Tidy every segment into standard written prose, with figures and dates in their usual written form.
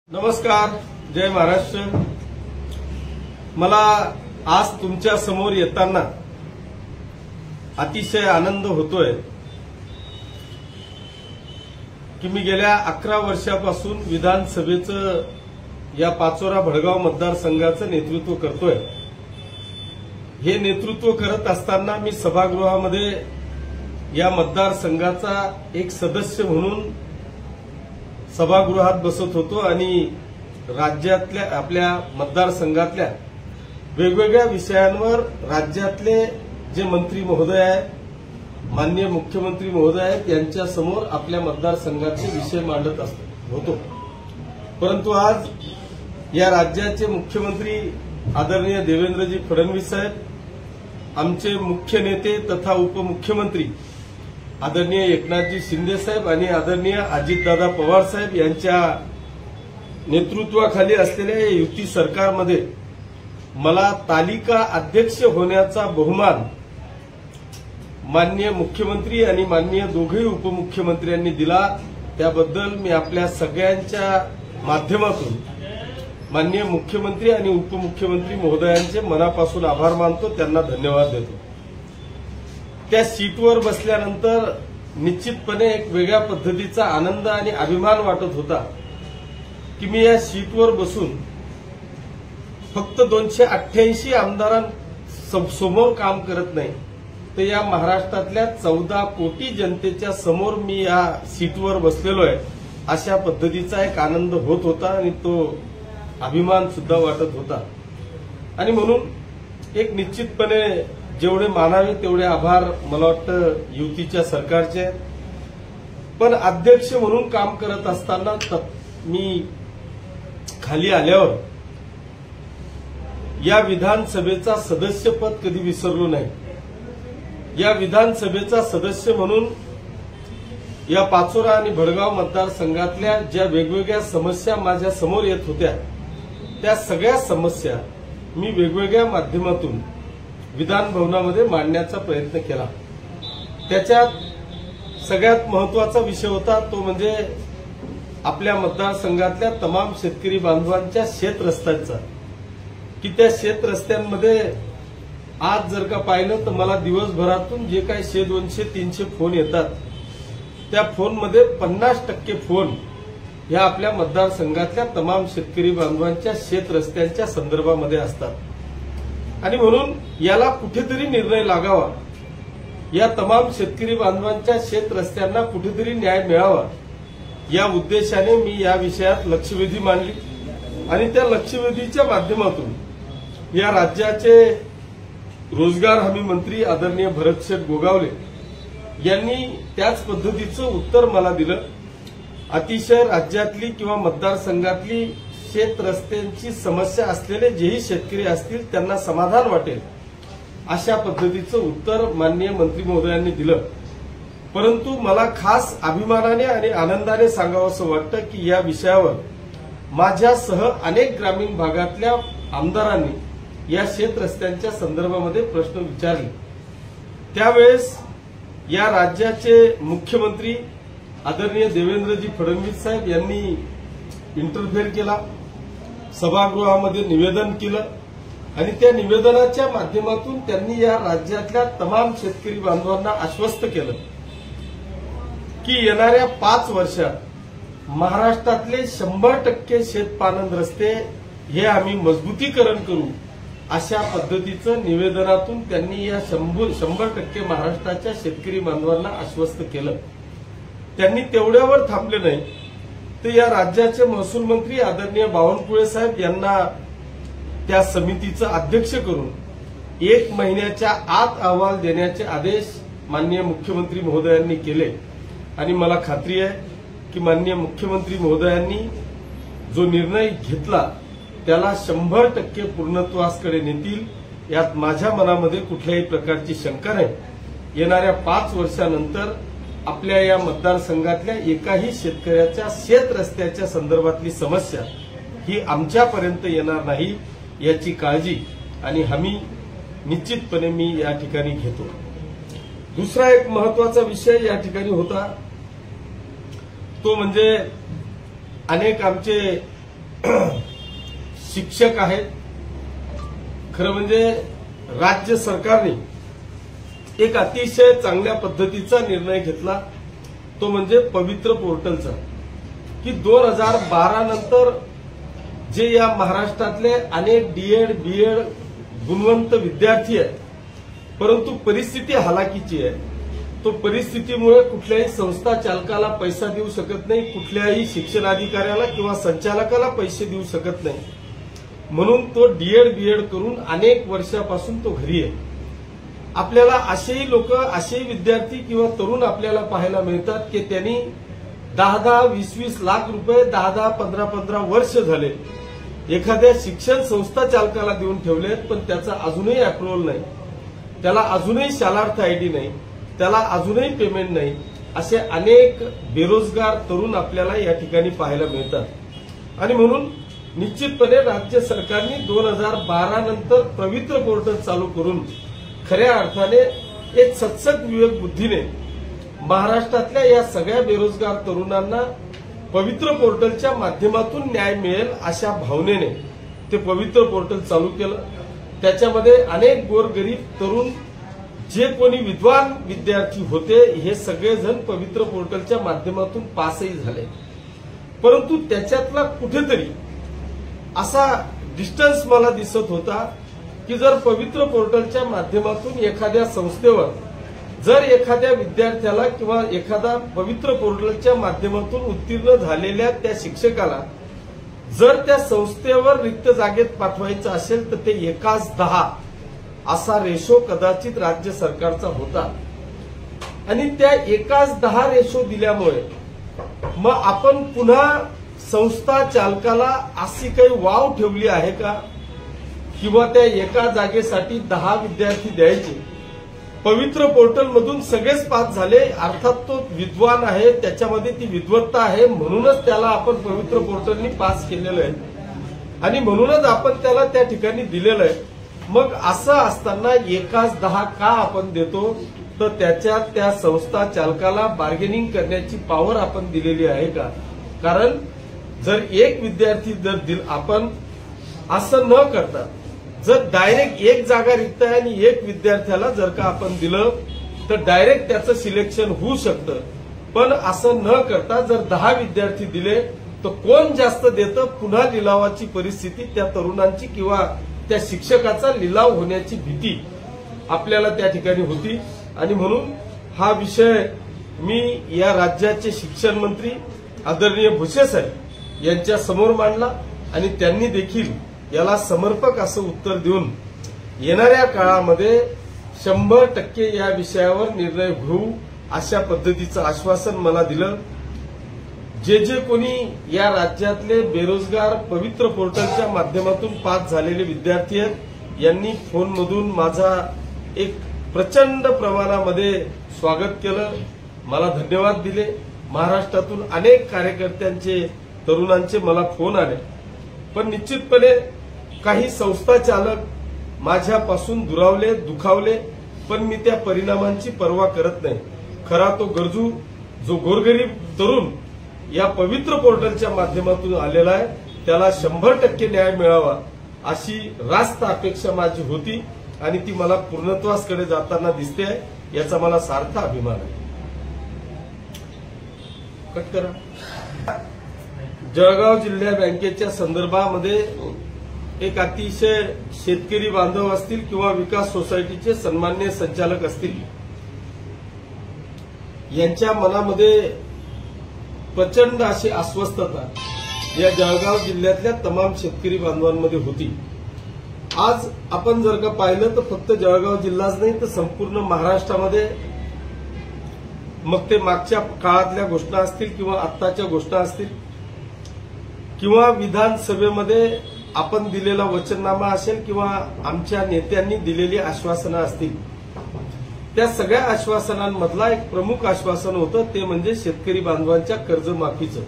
नमस्कार, जय महाराष्ट्र। मला आज तुमच्या समोर येताना अतिशय आनंद होतोय की मी गेल्या 11 वर्षापासून विधानसभेचं या पाचोरा भडगाव मतदारसंघाचं नेतृत्व करतोय। हे नेतृत्व करत असताना मी सभागृहामध्ये या मतदारसंघाचा एक सदस्य म्हणून सभागृहात बसत होतो आणि राज्यातल्या आपल्या मतदारसंघातल्या वेगवेगळ्या विषयांवर राज्यातले जे मंत्री महोदय आहेत, माननीय मुख्यमंत्री महोदय आहेत, यांच्या समोर आपल्या मतदारसंघाचे विषय मांडत होतो। परंतु आज या राज्याचे मुख्यमंत्री आदरणीय देवेंद्रजी फडणवीस साहेब, आमचे मुख्य नेते तथा उपमुख्यमंत्री आदरणीय एकनाथजी शिंदे साहेब आणि आदरणीय अजितदादा पवार साहेब यांच्या नेतृत्वाखाली असलेल्या या युती सरकारमध्ये मला तालिका अध्यक्ष होण्याचा बहुमान माननीय मुख्यमंत्री आणि माननीय दोघेही उपमुख्यमंत्र्यांनी दिला। त्याबद्दल मी आपल्या सगळ्यांच्या माध्यमातून माननीय मुख्यमंत्री आणि उपमुख्यमंत्री महोदयांचे मनापासून आभार मानतो, त्यांना धन्यवाद देतो। त्या सीटवर बसल्यानंतर निश्चितपणे एक वेगळ्या पद्धतीचा आनंद आणि अभिमान वाटत होता की मी या सीटवर बसून फक्त 288 आमदारांसमोर काम करत नाही, तर या महाराष्ट्रातल्या 14 कोटी जनतेच्या समोर मी या सीटवर बसलेलो आहे, अशा पद्धतीचा एक आनंद होत होता आणि तो अभिमान सुद्धा वाटत होता। आणि म्हणून एक निश्चितपणे जेवढे मानावे तेवढे आभार मला वाटतं युतीच्या सरकारचे। पण अध्यक्ष म्हणून काम करत असताना मी खाली आल्यावर या विधानसभेचा सदस्यपद कधी विसरलो नाही। या विधानसभेचा सदस्य म्हणून या पाचोरा आणि भडगाव मतदारसंघातल्या ज्या वेगवेगळ्या समस्या माझ्या समोर येत होत्या, त्या सगळ्या समस्या मी वेगवेगळ्या माध्यमातून विधान भवनामध्ये मांडण्याचा प्रयत्न केला। त्याच्यात सगळ्यात महत्वाचा विषय होता तो म्हणजे आपल्या मतदारसंघातल्या तमाम शेतकरी बांधवांच्या शेत रस्त्यांचा, की त्या शेत रस्त्यांमध्ये आज जर का पाहिलं तर मला दिवसभरातून जे काही 100, 200, 300 फोन येतात, त्या फोनमध्ये 50% फोन ह्या आपल्या मतदारसंघातल्या तमाम शेतकरी बांधवांच्या शेत रस्त्यांच्या संदर्भामध्ये असतात। आणि म्हणून याला कुठेतरी निर्णय लागावा, या तमाम शेतकरी बांधवांच्या शेत रस्त्यांना कुठेतरी न्याय मिळावा, या उद्देशाने मी या विषयात लक्षवेधी मांडली। आणि त्या लक्षवेधीच्या माध्यमातून या राज्याचे रोजगार हमी मंत्री आदरणीय भरतशेठ गोगावले यांनी त्याच पद्धतीचं उत्तर मला दिलं। अतिशय राज्यातली किंवा मतदारसंघातली शेत रस्त्यांची समस्या असलेले जेही शेतकरी असतील त्यांना समाधान वाटेल अशा पद्धतीचं उत्तर माननीय मंत्री महोदयांनी दिलं। परंतु मला खास अभिमानाने आणि आनंदाने सांगावंसं वाटतं की या विषयावर माझ्यासह अनेक ग्रामीण भागातल्या आमदारांनी या शेत रस्त्यांच्या संदर्भामध्ये प्रश्न विचारले। त्यावेळेस या राज्याचे मुख्यमंत्री आदरणीय देवेंद्रजी फडणवीस साहेब यांनी इंटरफेअर केला, सभागृहामध्ये निवेदन केलं आणि त्या निवेदनाच्या माध्यमातून त्यांनी या राज्यातल्या तमाम शेतकरी बांधवांना आश्वस्त केलं की येणाऱ्या 5 वर्षात महाराष्ट्रातले 100% शेतपानंद रस्ते हे आम्ही मजबूतीकरण करू, अशा पद्धतीचं निवेदनातून त्यांनी या 100% महाराष्ट्राच्या शेतकरी बांधवांना आश्वस्त केलं। त्यांनी तेवढ्यावर थांबले नाही, तर या राज्याचे महसूल मंत्री आदरणीय बावनकुळे साहेब यांना त्या समितीचं अध्यक्ष करून 1 महिन्याच्या आत अहवाल देण्याचे आदेश माननीय मुख्यमंत्री महोदयांनी केले। आणि मला खात्री आहे की माननीय मुख्यमंत्री महोदयांनी जो निर्णय घेतला त्याला 100% पूर्णत्वासकडे नेतील, यात माझ्या मनामध्ये कुठल्याही प्रकारची शंका नाही। येणाऱ्या 5 वर्षानंतर आपल्या या मतदारसंघातल्या एकाही शेतकऱ्याच्या शेत रस्त्याच्या संदर्भातली समस्या ही आमच्यापर्यंत येणार नाही, याची काळजी आणि हमी निश्चितपणे मी या ठिकाणी घेतो। दुसरा एक महत्वाचा विषय या ठिकाणी होता तो म्हणजे अनेक आमचे शिक्षक आहेत. खरं म्हणजे राज्य सरकारने एक अतिशय चांगल्या पद्धतीचा निर्णय घेतला, तो म्हणजे पवित्र पोर्टलचा, की 2012 नंतर जे या महाराष्ट्रातले अनेक डीएड बीएड गुणवंत विद्यार्थी आहेत, परंतु परिस्थिती हालाकीची आहे. तो परिस्थितीमुळे कुठल्याही संस्था चालकाला पैसा देऊ शकत नाही, कुठल्याही शिक्षणाधिकाऱ्याला किंवा संचालकाला पैसे देऊ शकत नाही. म्हणून तो डीएड बीएड करून अनेक वर्षापासून तो घरी आहे. आपल्याला असेही लोक, असेही विद्यार्थी किंवा तरुण आपल्याला पाहायला मिळतात की त्यांनी 10-10, 20-20 लाख रुपये 10-10, 15-15 वर्ष झाले एखाद्या शिक्षण संस्था चालकाला देऊन ठेवलेत, पण त्याचा अजूनही अप्रुव्हल नाही, त्याला अजूनही शालार्थ आयडी नाही, त्याला अजूनही पेमेंट नाही. असे अनेक बेरोजगार तरुण आपल्याला या ठिकाणी पाहायला मिळतात. आणि म्हणून निश्चितपणे राज्य सरकारने 2012 नंतर पवित्र पोर्टल चालू करून खऱ्या अर्थाने एक सत्सद विवेक बुद्धीने महाराष्ट्रातल्या या सगळ्या बेरोजगार तरुणांना पवित्र पोर्टलच्या माध्यमातून न्याय मिळेल अशा भावनेने ते पवित्र पोर्टल चालू केलं. त्याच्यामध्ये अनेक गोरगरीब तरुण, जे कोणी विद्वान विद्यार्थी होते, हे सगळेजण पवित्र पोर्टलच्या माध्यमातून पासही झाले. परंतु त्याच्यातला कुठेतरी असा डिस्टन्स मला दिसत होता की जर पवित्र पोर्टलच्या माध्यमातून एखाद्या संस्थेवर जर एखाद्या विद्यार्थ्याला किंवा एखादा पवित्र पोर्टलच्या माध्यमातून उत्तीर्ण झालेल्या त्या शिक्षकाला जर त्या संस्थेवर रिक्त जागेत पाठवायचं असेल तर ते 1:10 असा रेशो कदाचित राज्य सरकारचा होता. आणि त्या 1:10 रेशो दिल्यामुळे मग आपण पुन्हा संस्था चालकाला अशी काही वाव ठेवली आहे का, किंवा त्या एका जागेसाठी 10 विद्यार्थी द्यायचे. पवित्र पोर्टलमधून सगळेच पास झाले, अर्थात तो विद्वान आहे, त्याच्यामध्ये ती विद्वत्ता आहे, म्हणूनच त्याला आपण पवित्र पोर्टलनी पास केलेलं आहे आणि म्हणूनच आपण त्याला त्या ठिकाणी दिलेलं आहे. मग असं असताना 1:10 का आपण देतो, तर त्याच्यात त्या संस्था चालकाला बार्गेनिंग करण्याची पॉवर आपण दिलेली आहे का? कारण जर एक विद्यार्थी जर आपण असं न करता जर डायरेक्ट एक जागा रिक्त आहे आणि एक विद्यार्थ्याला जर का आपण दिलं तर डायरेक्ट त्याचं सिलेक्शन होऊ शकतं. पण असं न करता जर 10 विद्यार्थी दिले तर कोण जास्त देतं, पुन्हा लिलावाची परिस्थिती त्या तरुणांची किंवा त्या शिक्षकाचा लिलाव होण्याची भीती आपल्याला त्या ठिकाणी होती. आणि म्हणून हा विषय मी या राज्याचे शिक्षण मंत्री आदरणीय भुसे साहेब यांच्या समोर मांडला आणि त्यांनी देखील याला समर्पक असं उत्तर देऊन येणाऱ्या काळामध्ये 100% या विषयावर निर्णय घेऊ अशा पद्धतीचं आश्वासन मला दिलं. जे कोणी या राज्यातले बेरोजगार पवित्र पोर्टलच्या माध्यमातून पास झालेले विद्यार्थी आहेत, यांनी फोनमधून माझा एक प्रचंड प्रमाणामध्ये स्वागत केलं, मला धन्यवाद दिले. महाराष्ट्रातून अनेक कार्यकर्त्यांचे, तरुणांचे मला फोन आले. पण निश्चितपणे काही संस्था चालक माझ्यापासून दुरावले, दुखावले, पण मी त्या परिणामांची पर्वा करत नाही. खरा तो गरजू जो गोरगरीब तरुण या पवित्र पोर्टलच्या माध्यमातून आलेला आहे, त्याला 100% न्याय मिळावा अशी रास्त अपेक्षा माझी होती आणि ती मला पूर्णत्वासकडे जाताना दिसते आहे. याचा मला सार्थ अभिमान आहे. कट करा. जळगाव जिल्हा बँकेच्या संदर्भामध्ये एक अतिशय शेतकरी बांधव असतील किंवा विकास सोसायटीचे सन्माननीय संचालक असतील, यांच्या मनामध्ये प्रचंड अशी अस्वस्थता या जळगाव जिल्ह्यातल्या तमाम शेतकरी बांधवांमध्ये होती. आज आपण जर का पाहिलं तर फक्त जळगाव जिल्हाच नाही तर संपूर्ण महाराष्ट्रामध्ये, मग ते मागच्या काळातल्या घोषणा असतील किंवा आत्ताच्या घोषणा असतील किंवा विधानसभेमध्ये आपण दिलेला वचननामा असेल किंवा आमच्या नेत्यांनी दिलेली आश्वासनं असतील, त्या सगळ्या आश्वासनांमधला एक प्रमुख आश्वासन होतं, ते म्हणजे शेतकरी बांधवांच्या कर्जमाफीचं.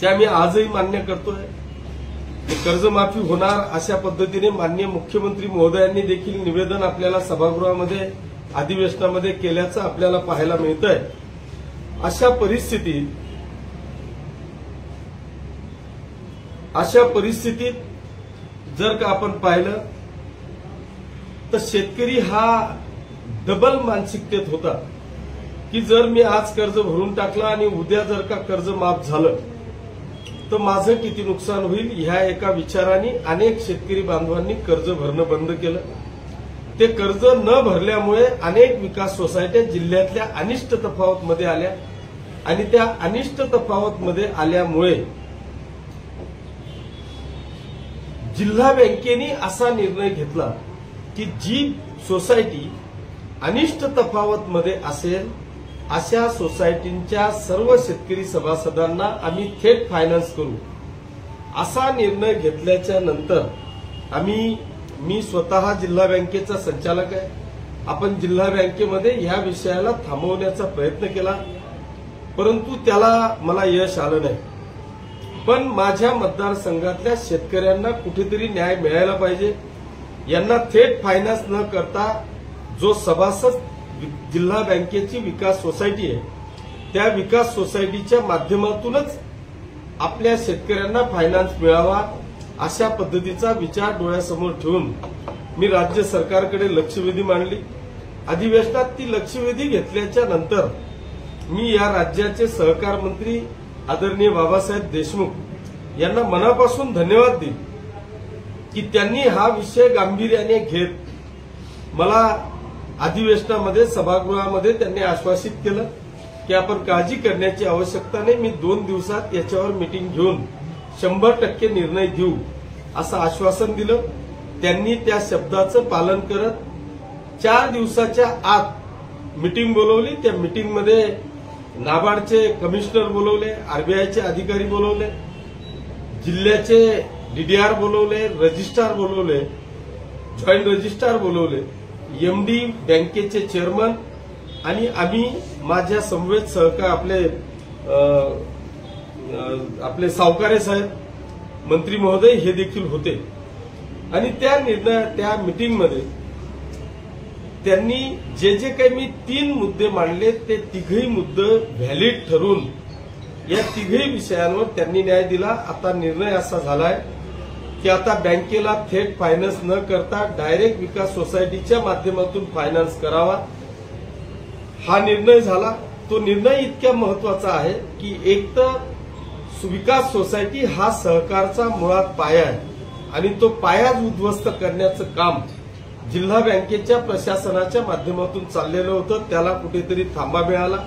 ते आम्ही आजही मान्य करतोय. कर्जमाफी होणार अशा पद्धतीने माननीय मुख्यमंत्री महोदयांनी देखील निवेदन आपल्याला सभागृहामध्ये, अधिवेशनामध्ये केल्याचं आपल्याला पाहायला मिळतंय. अशा परिस्थितीत अशा परिस्थितीत जर का आपण पाहिलं तर शेतकरी हा डबल मानसिकतेत होता की जर मी आज कर्ज भरून टाकलं आणि उद्या जर का कर्ज माफ झालं तर माझं किती नुकसान होईल ह्या एका विचाराने अनेक शेतकरी बांधवांनी कर्ज भरणं बंद केलं। ते कर्ज न भरल्यामुळे अनेक विकास सोसायट्या जिल्ह्यातल्या अनिष्ट तफावतमध्ये आल्या आणि त्या अनिष्ट तफावतमध्ये आल्यामुळे जिल्हा बँकेने असा निर्णय घेतला की जी सोसायटी अनिष्ट तफावतमध्ये असेल अशा सोसायटींच्या सर्व शेतकरी सभासदांना आम्ही थेट फायनान्स करू। असा निर्णय घेतल्याच्या नंतर मी स्वतः जिल्हा बँकेचा संचालक आहे। आपण जिल्हा बँकेमध्ये ह्या विषयाला थांबवण्याचा प्रयत्न केला परंतु त्याला मला यश आलं नाही। पण माझ्या मतदारसंघातल्या शेतकऱ्यांना कुठेतरी न्याय मिळायला पाहिजे। यांना थेट फायनान्स न करता जो सभासद जिल्हा बँकेची विकास सोसायटी आहे त्या विकास सोसायटीच्या माध्यमातूनच आपल्या शेतकऱ्यांना फायनान्स मिळावा अशा पद्धतीचा विचार डोळ्यासमोर ठेवून मी राज्य सरकारकडे लक्षवेधी मांडली। अधिवेशनात ती लक्षवेधी घेतल्याच्या नंतर मी या राज्याचे सहकार मंत्री आदरणीय बाबासाहेब देशमुख यांना मनापासून धन्यवाद देईन की त्यांनी हा विषय गांभीर्याने घेत मला अधिवेशनामध्ये सभागृहामध्ये त्यांनी आश्वासित केलं की आपण काळजी करण्याची आवश्यकता नाही, मी 2 दिवसात याच्यावर मीटिंग घेऊन 100% निर्णय घेऊ असं आश्वासन दिलं। त्यांनी त्या शब्दाचं पालन करत 4 दिवसाच्या आत मीटिंग बोलवली। त्या मीटिंगमध्ये नाबार्डचे कमिशनर बोलवले, आरबीआयचे अधिकारी बोलवले, जिल्ह्याचे डीडीआर बोलवले, रजिस्ट्रार बोलवले, जॉईंट रजिस्ट्रार बोलवले, एमडी बँकेचे चेअरमन आणि आम्ही माझ्या समवेत सहकार आपले सावकारे साहेब मंत्री महोदय हे देखील होते। आणि त्या मीटिंगमध्ये त्यांनी जे काही मी 3 मुद्दे मांडले ते तिघही मुद्दे व्हॅलिड ठरून या तिघही विषयांवर त्यांनी न्याय दिला। आता निर्णय असा झालाय की आता बँकेला थेट फायनान्स न करता डायरेक्ट विकास सोसायटीच्या माध्यमातून फायनान्स करावा हा निर्णय झाला। तो निर्णय इतक्या महत्वाचा आहे की एक तर विकास सोसायटी हा सहकारचा मुळात पाया आहे आणि तो पायाच उद्ध्वस्त करण्याचं काम जिल्हा बँकेच्या प्रशासनाच्या माध्यमातून चाललेलं होतं, त्याला कुठेतरी थांबा मिळाला।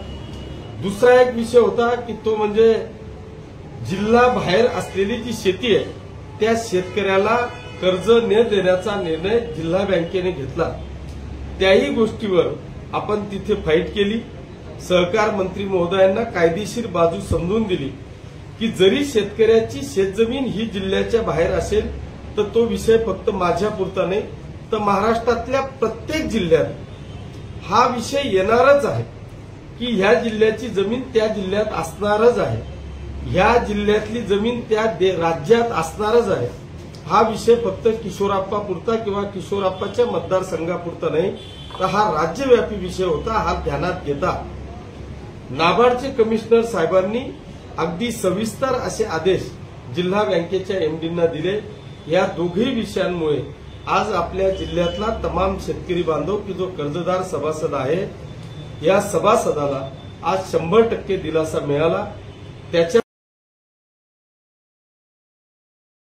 दुसरा एक विषय होता की तो म्हणजे जिल्हा बाहेर असलेली जी शेती आहे त्या शेतकऱ्याला कर्ज न देण्याचा निर्णय जिल्हा बँकेने घेतला। त्याही गोष्टीवर आपण तिथे फाईट केली। सहकार मंत्री महोदयांना कायदेशीर बाजू समजून दिली की जरी शेतकऱ्याची शेतजमीन ही जिल्ह्याच्या बाहेर असेल तर तो विषय फक्त माझ्यापुरता नाही तर महाराष्ट्रातल्या प्रत्येक जिल्ह्यात हा विषय येणारच आहे की ह्या जिल्ह्याची जमीन त्या जिल्ह्यात असणारच आहे, ह्या जिल्ह्यातली जमीन त्या राज्यात असणारच आहे। हा विषय फक्त किशोरप्पापुरता किंवा किशोरप्पाच्या मतदारसंघापुरता नाही तर हा राज्यव्यापी विषय होता। हा ध्यानात घेता नाबार्डचे कमिशनर साहेबांनी अगदी सविस्तर असे आदेश जिल्हा बँकेच्या एमडींना दिले। या दोघही विषयांमुळे आज आपल्या जिल्ह्यातला तमाम शेतकरी बांधव की जो कर्जदार सभासद आहे या सभासदाला आज 100% दिलासा मिळाला। त्याच्या